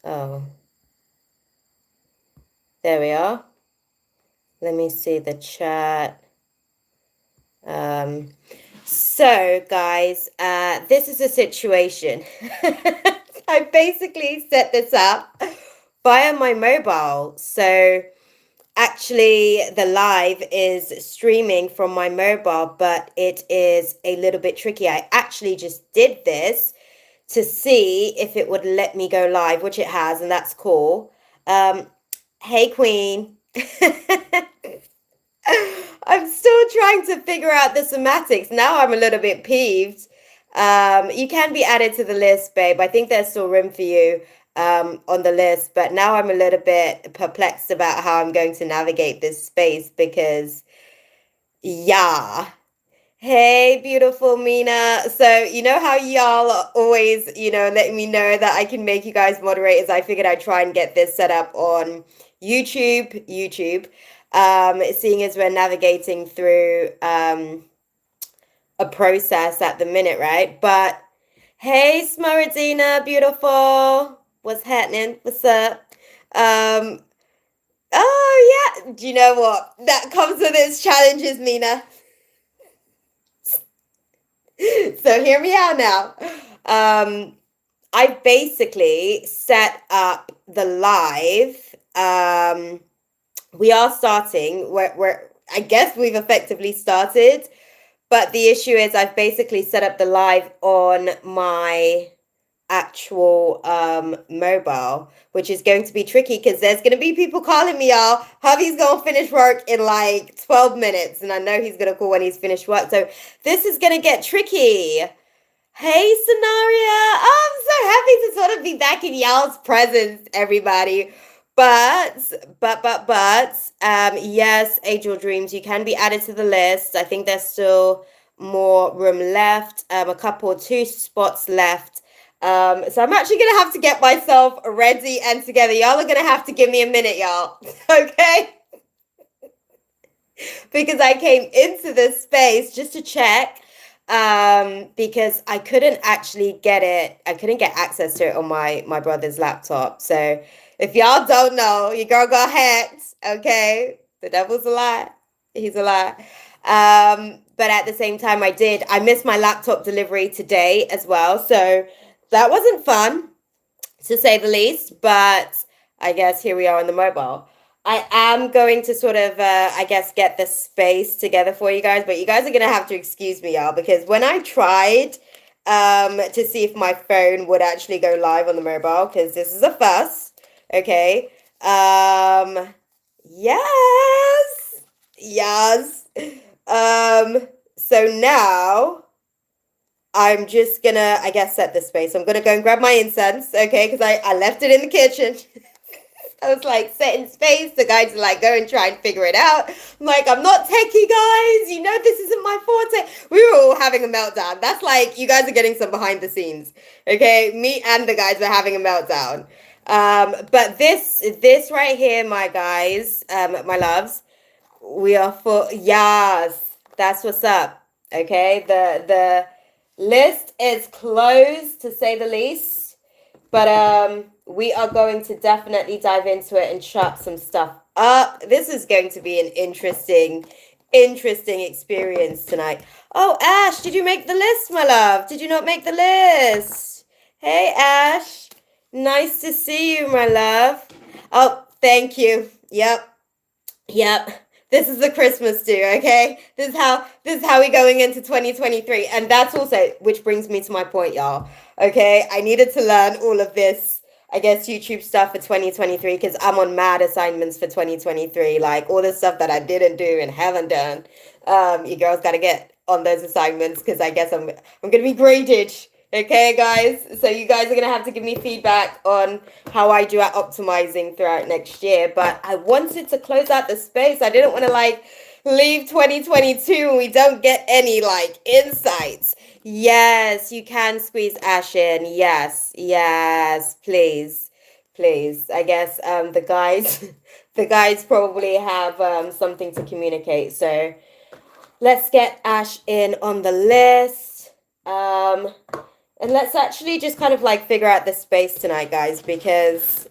Oh, there we are. Let me see the chat. Um, so guys, this is a situation. I basically set this up via my mobile. So actually, the live is streaming from my mobile, but it is a little bit tricky. I actually just did this to see if it would let me go live, which it has, and that's cool. Hey, Queen. I'm still trying to figure out the semantics. Now I'm a little bit peeved. You can be added to the list, babe. I think there's still room for you on the list, but now I'm a little bit perplexed about how I'm going to navigate this space because, yeah. Hey, beautiful Mina. So, you know how y'all are always, letting me know that I can make you guys moderators? I figured I'd try and get this set up on YouTube. Seeing as we're navigating through a process at the minute, right? But hey, Smaradina, beautiful. What's happening? What's up? Um, oh yeah. Do you know what? That comes with its challenges, Mina. So hear me out now. I basically set up the live. We are starting. I guess we've effectively started, but the issue is I've basically set up the live on my actual mobile, which is going to be tricky because there's going to be people calling me, y'all. Hubby's going to finish work in like 12 minutes, and I know he's going to call when he's finished work. So this is going to get tricky. Hey, Scenaria. Oh, I'm so happy to sort of be back in y'all's presence, everybody. But, yes, Angel Dreams, you can be added to the list. I think there's still more room left, a couple, two spots left. So I'm actually gonna have to get myself ready and together. Y'all are gonna have to give me a minute, y'all. Okay? Because I came into this space just to check because I couldn't actually get it. I couldn't get access to it on my brother's laptop. So if y'all don't know, your girl got hacked. Okay, the devil's a lie. He's a lie. But at the same time, I missed my laptop delivery today as well. So that wasn't fun, to say the least. But I guess here we are on the mobile. I am going to sort of, I guess, get the space together for you guys, but you guys are going to have to excuse me, y'all, because when I tried to see if my phone would actually go live on the mobile, because this is a first, okay? Yes, yes. So now I'm just gonna, I guess, set the space. I'm gonna go and grab my incense, okay? Because I left it in the kitchen. I was like setting space. The guys are like, go and try and figure it out. I'm like, I'm not techie, guys. You know, this isn't my forte. We were all having a meltdown. That's like, you guys are getting some behind the scenes. Okay. Me and the guys were having a meltdown. But this right here, my guys, my loves, we are for, yes, that's what's up. Okay. The list is closed to say the least. But we are going to definitely dive into it and chop some stuff up. This is going to be an interesting experience tonight. Oh, Ash, did you make the list, my love? Did you not make the list? Hey, Ash. Nice to see you, my love. Oh, thank you. Yep. This is the Christmas do, okay? This is how we going into 2023. And that's also, which brings me to my point, y'all. Okay, I needed to learn all of this, I guess, YouTube stuff for 2023 because I'm on mad assignments for 2023. Like all the stuff that I didn't do and haven't done. You girls gotta get on those assignments because I guess I'm gonna be graded. Okay, guys. So you guys are gonna have to give me feedback on how I do at optimizing throughout next year. But I wanted to close out the space. I didn't want to like leave 2022 and we don't get any like insights. Yes, you can squeeze Ash in. Yes, please. I guess the guys the guys probably have something to communicate. So let's get Ash in on the list. And let's actually just kind of like figure out the space tonight, guys, because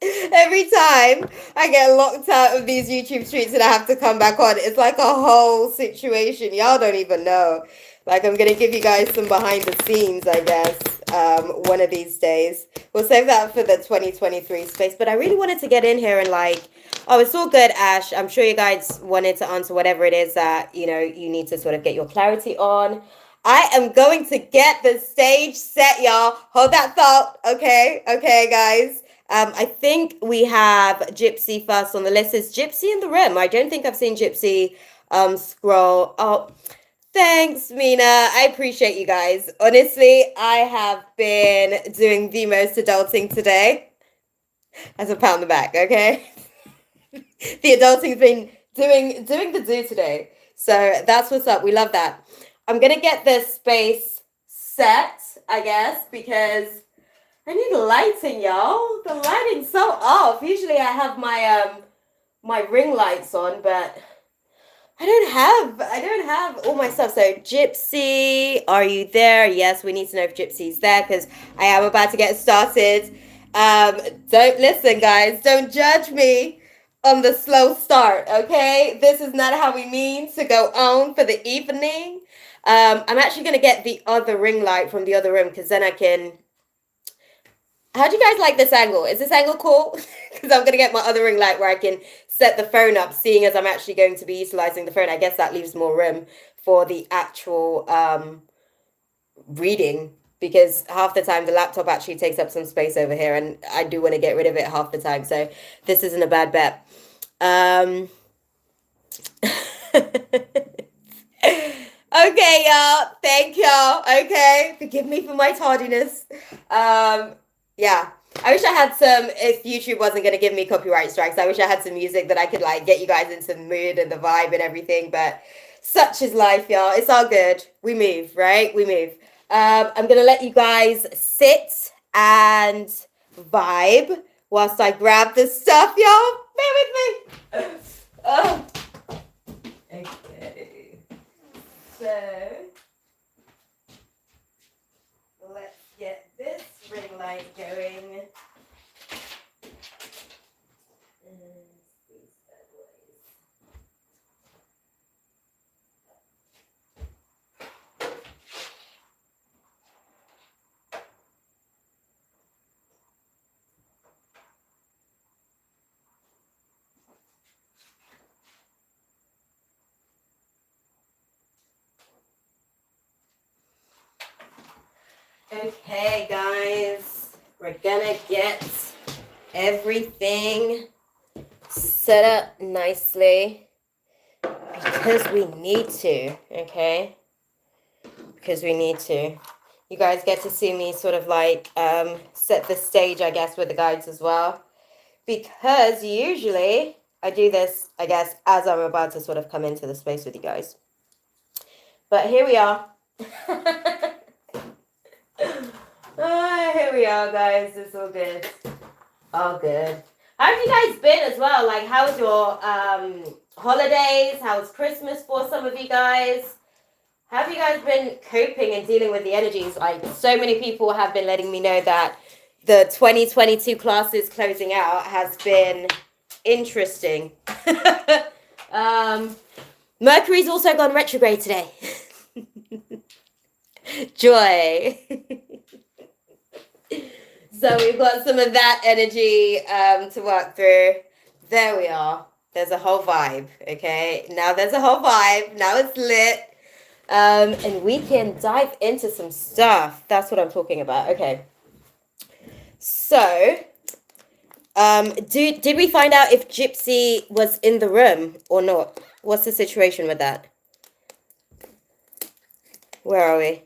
every time I get locked out of these YouTube streets and I have to come back on, it's like a whole situation. Y'all don't even know. Like, I'm going to give you guys some behind the scenes, I guess, one of these days. We'll save that for the 2023 space. But I really wanted to get in here and like, oh, it's all good, Ash. I'm sure you guys wanted to answer whatever it is that, you know, you need to sort of get your clarity on. I am going to get the stage set, y'all. Hold that thought. Okay. Okay, guys. I think we have Gypsy first on the list. Is Gypsy in the room? I don't think I've seen Gypsy scroll. Oh, thanks, Mina. I appreciate you guys. Honestly, I have been doing the most adulting today. That's a pat on the back, okay? The adulting's been doing the do today. So that's what's up. We love that. I'm gonna get this space set, I guess, because I need lighting, y'all. The lighting's so off. Usually I have my ring lights on, but I don't have all my stuff. So Gypsy, are you there? Yes, we need to know if Gypsy's there because I am about to get started. Don't listen, guys. Don't judge me on the slow start, okay? This is not how we mean to go on for the evening. I'm actually gonna get the other ring light from the other room because then I can. How do you guys like this angle? Is this angle cool? Because I'm going to get my other ring light where I can set the phone up, seeing as I'm actually going to be utilizing the phone. I guess that leaves more room for the actual reading, because half the time the laptop actually takes up some space over here, and I do want to get rid of it half the time. So this isn't a bad bet. Okay, y'all. Thank y'all. Okay. Forgive me for my tardiness. Yeah, I wish I had some, if YouTube wasn't going to give me copyright strikes, I wish I had some music that I could like get you guys into the mood and the vibe and everything, but such is life, y'all. It's all good. We move, right? We move. I'm going to let you guys sit and vibe whilst I grab this stuff, y'all. Bear with me. Oh. Okay. So, let's get this ring light going. Okay, guys, we're gonna get everything set up nicely because we need to, okay? Because we need to. You guys get to see me sort of like set the stage, I guess, with the guides as well. Because usually I do this, I guess, as I'm about to sort of come into the space with you guys. But here we are. Here we are, guys. It's all good. All good. How have you guys been as well? Like, how was your holidays? How was Christmas for some of you guys? How have you guys been coping and dealing with the energies? Like, so many people have been letting me know that the 2022 classes closing out has been interesting. Mercury's also gone retrograde today. Joy. So we've got some of that energy to work through. There we are. There's a whole vibe, okay? Now there's a whole vibe. Now it's lit. And we can dive into some stuff. That's what I'm talking about. Okay. So, did we find out if Gypsy was in the room or not? What's the situation with that? Where are we?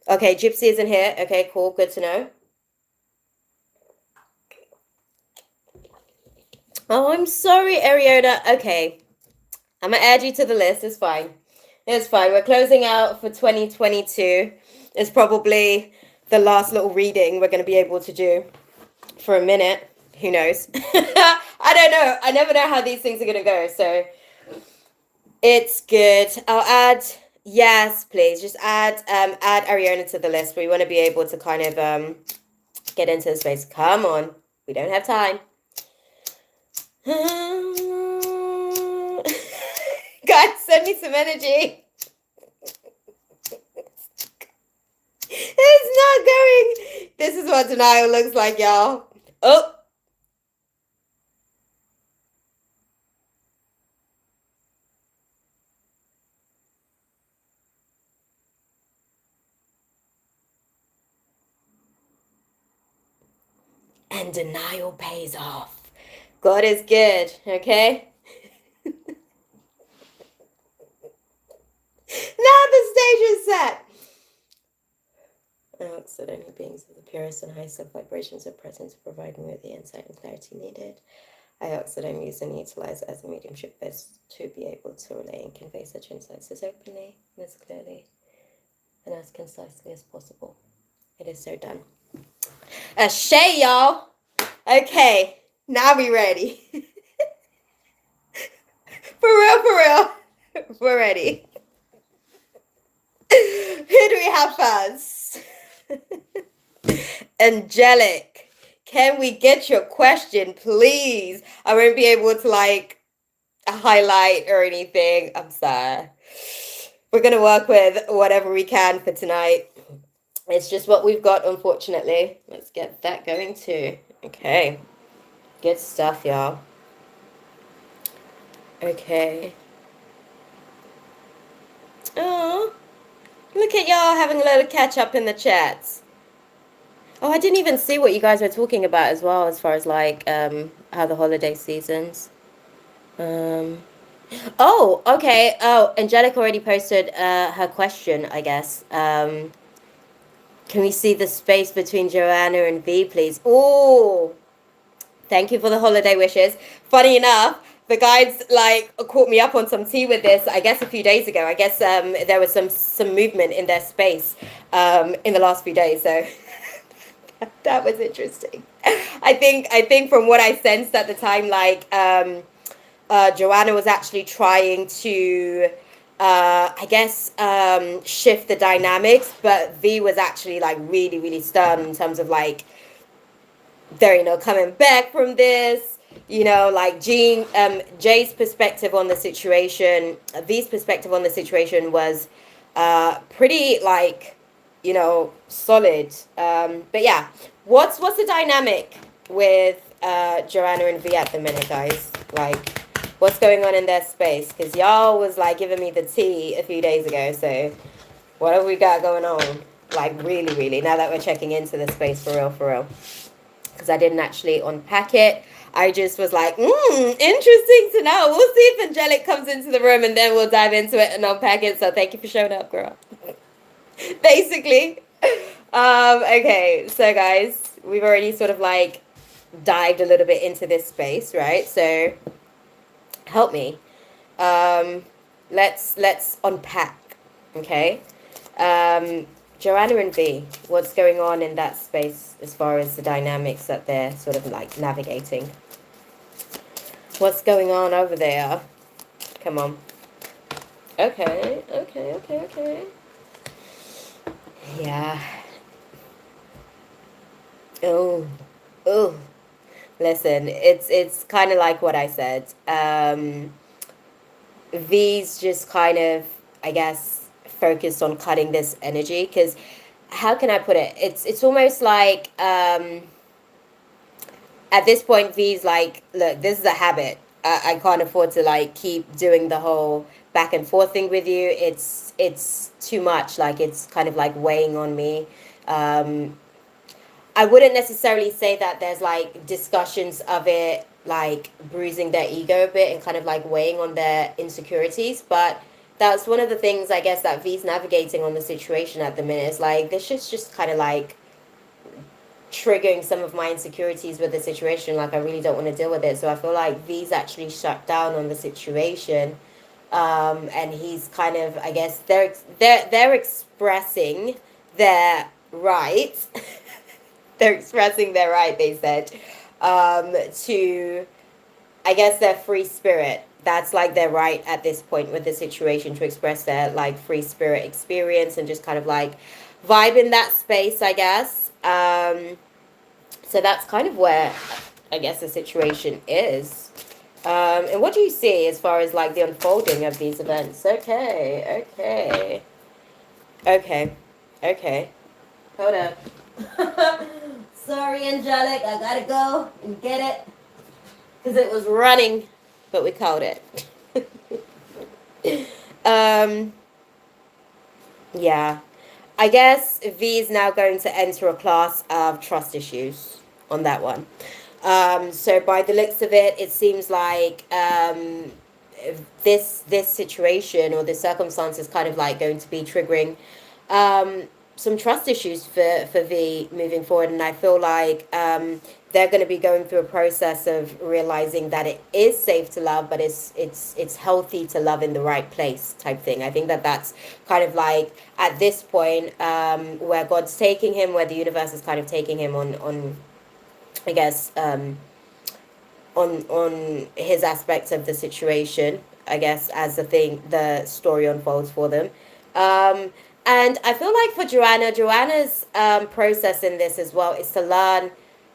Okay, Gypsy isn't here. Okay, cool. Good to know. Oh, I'm sorry, Ariana. Okay. I'm going to add you to the list. It's fine. It's fine. We're closing out for 2022. It's probably the last little reading we're going to be able to do for a minute. Who knows? I don't know. I never know how these things are going to go. So it's good. I'll add Yes, please. Just add Ariana to the list. We want to be able to kind of get into the space. Come on. We don't have time. Guys, send me some energy. It's not going. This is what denial looks like, y'all. Oh. And denial pays off. God is good, okay? Now the stage is set. I ask that only beings of the purest and highest of vibrations are present to provide me with the insight and clarity needed. I ask that I'm used and utilized as a mediumship best to be able to relay and convey such insights as openly and as clearly and as concisely as possible. It is so done. Shay, y'all. Okay, now we ready. For real. We're ready. Who do we have first? Angelic, can we get your question, please? I won't be able to like highlight or anything. I'm sorry. We're gonna work with whatever we can for tonight. It's just what we've got, unfortunately. Let's get that going too. Okay. Good stuff, y'all. Okay. Oh, look at y'all having a little catch up in the chats. Oh, I didn't even see what you guys were talking about as well, as far as like how the holiday seasons. Oh, okay. Oh, Angelica already posted her question, I guess. Can we see the space between Joanna and V, please? Oh, thank you for the holiday wishes. Funny enough, the guides like caught me up on some tea with this, I guess a few days ago. I guess there was some movement in their space in the last few days, so that was interesting. I think from what I sensed at the time, like Joanna was actually trying to I guess shift the dynamics, but V was actually like really, really stern in terms of like they're, coming back from this, like Jay's perspective on the situation, V's perspective on the situation was pretty like, solid. But yeah, what's the dynamic with Joanna and V at the minute, guys? Like, what's going on in their space? Because y'all was like giving me the tea a few days ago, so what have we got going on? Like, really, really, now that we're checking into the space for real. Because I didn't actually unpack it. I just was like, interesting to know. We'll see if Angelic comes into the room and then we'll dive into it and unpack it. So thank you for showing up, girl. Basically. Okay, so guys, we've already sort of like dived a little bit into this space, right? So help me. Let's unpack, okay? Joanna and V, what's going on in that space as far as the dynamics that they're sort of like navigating? What's going on over there? Come on. Okay. Yeah. Oh. Listen, it's kind of like what I said. V's just kind of, I guess, focused on cutting this energy because how can I put it? It's almost like at this point V's like, look, this is a habit. I can't afford to like keep doing the whole back and forth thing with you. It's too much. Like it's kind of like weighing on me. I wouldn't necessarily say that there's like discussions of it like bruising their ego a bit and kind of like weighing on their insecurities, but that's one of the things I guess that V's navigating on the situation at the minute. It's like this shit's just kind of like triggering some of my insecurities with the situation. Like I really don't want to deal with it. So I feel like V's actually shut down on the situation. And he's kind of, I guess they're expressing their right. They're expressing their right, they said, to, I guess, their free spirit. that's like their right at this point with the situation to express their like free spirit experience and just kind of like vibe in that space, I guess. So that's kind of where I guess the situation is. And what do you see as far as like the unfolding of these events? Okay, okay, okay, okay. Hold up. Sorry, Angelic, I gotta go and get it because it was running, but we caught it. um, yeah. I guess V is now going to enter a class of trust issues on that one. So by the looks of it, it seems like this situation or this circumstance is kind of like going to be triggering um, some trust issues for V moving forward, and I feel like they're going to be going through a process of realizing that it is safe to love, but it's healthy to love in the right place type thing. I think that that's kind of like at this point where God's taking him, where the universe is kind of taking him on I guess on his aspects of the situation, I guess, as the story unfolds for them. And I feel like for Joanna's process in this as well is to learn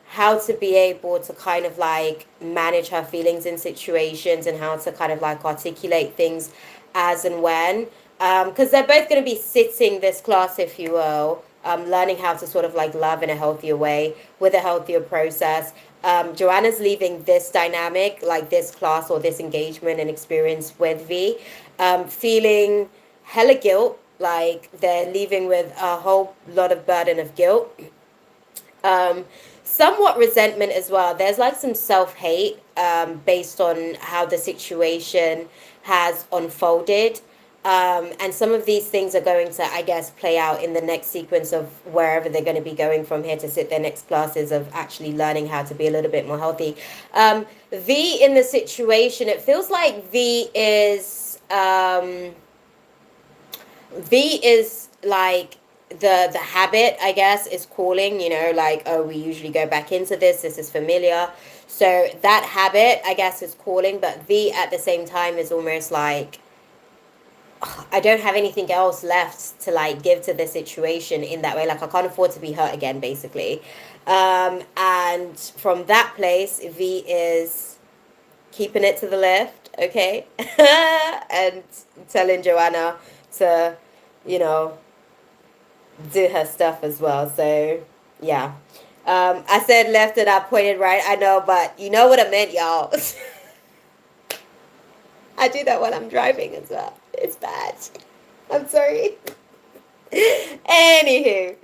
how to be able to kind of like manage her feelings in situations and how to kind of like articulate things as and when. Because they're both going to be sitting this class, if you will, learning how to sort of like love in a healthier way with a healthier process. Joanna's leaving this dynamic, like this class or this engagement and experience with V, feeling hella guilt, like they're leaving with a whole lot of burden of guilt. Um, Somewhat resentment as well. There's like some self-hate based on how the situation has unfolded. And some of these things are going to, I guess, play out in the next sequence of wherever they're going to be going from here to sit their next classes of actually learning how to be a little bit more healthy. V in the situation, it feels like V is like the habit, I guess, is calling, you know, like, oh, we usually go back into this is familiar. So that habit, I guess, is calling, but V at the same time is almost like, I don't have anything else left to like give to the situation in that way. Like I can't afford to be hurt again, basically. And from that place, V is keeping it to the left, okay, and telling Joanna to, you know, do her stuff as well. So yeah. I said left and I pointed right. I know, but you know what I meant, y'all. I do that while I'm driving as well. It's bad. I'm sorry. Anywho,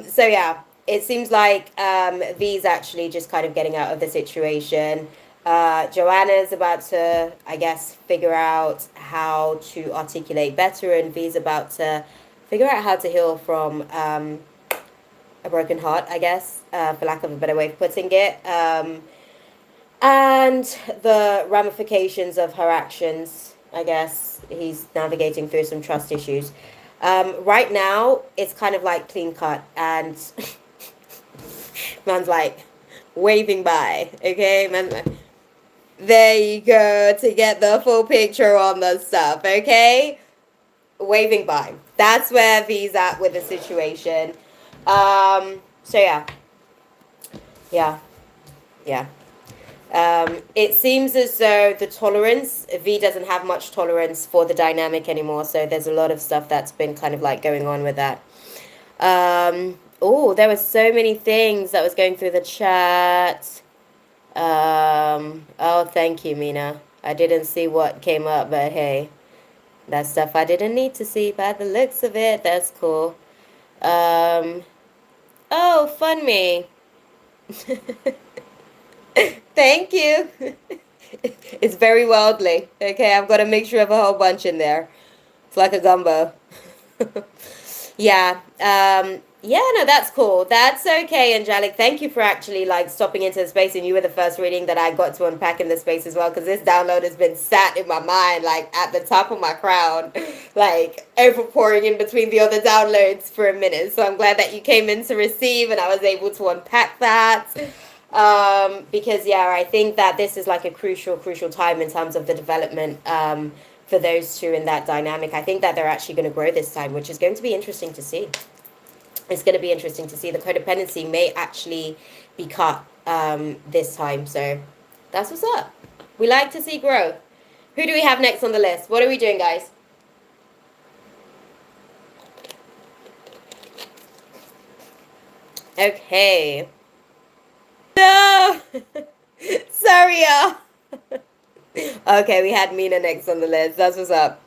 so yeah, it seems like V's actually just kind of getting out of the situation. Joanna's about to, I guess, figure out how to articulate better, and V's about to figure out how to heal from a broken heart, I guess, for lack of a better way of putting it. And the ramifications of her actions, I guess, he's navigating through some trust issues. Right now, it's kind of like clean cut, and man's like waving by, okay? Man's like, there you go to get the full picture on the stuff, okay? Waving by. That's where V's at with the situation. So yeah. Yeah. Yeah. It seems as though the tolerance, V doesn't have much tolerance for the dynamic anymore, so there's a lot of stuff that's been kind of like going on with that. Oh, there were so many things that was going through the chat. Oh, thank you, Mina. I didn't see what came up, but hey, that's stuff I didn't need to see by the looks of it. That's cool. Oh, fun me. Thank you. It's very worldly. Okay, I've got a mixture of a whole bunch in there. It's like a gumbo. Yeah. Yeah, no, that's cool. That's okay, Angelic. Thank you for actually like stopping into the space, and you were the first reading that I got to unpack in the space as well, because this download has been sat in my mind, like at the top of my crown, like overpouring in between the other downloads for a minute. So I'm glad that you came in to receive and I was able to unpack that. Because yeah, I think that this is like a crucial time in terms of the development for those two in that dynamic. I think that they're actually going to grow this time, which is going to be interesting to see. It's going to be interesting to see. The codependency may actually be cut this time. So that's what's up. We like to see growth. Who do we have next on the list? What are we doing, guys? Okay. No! Sorry, y'all. Okay, we had Mina next on the list. That's what's up.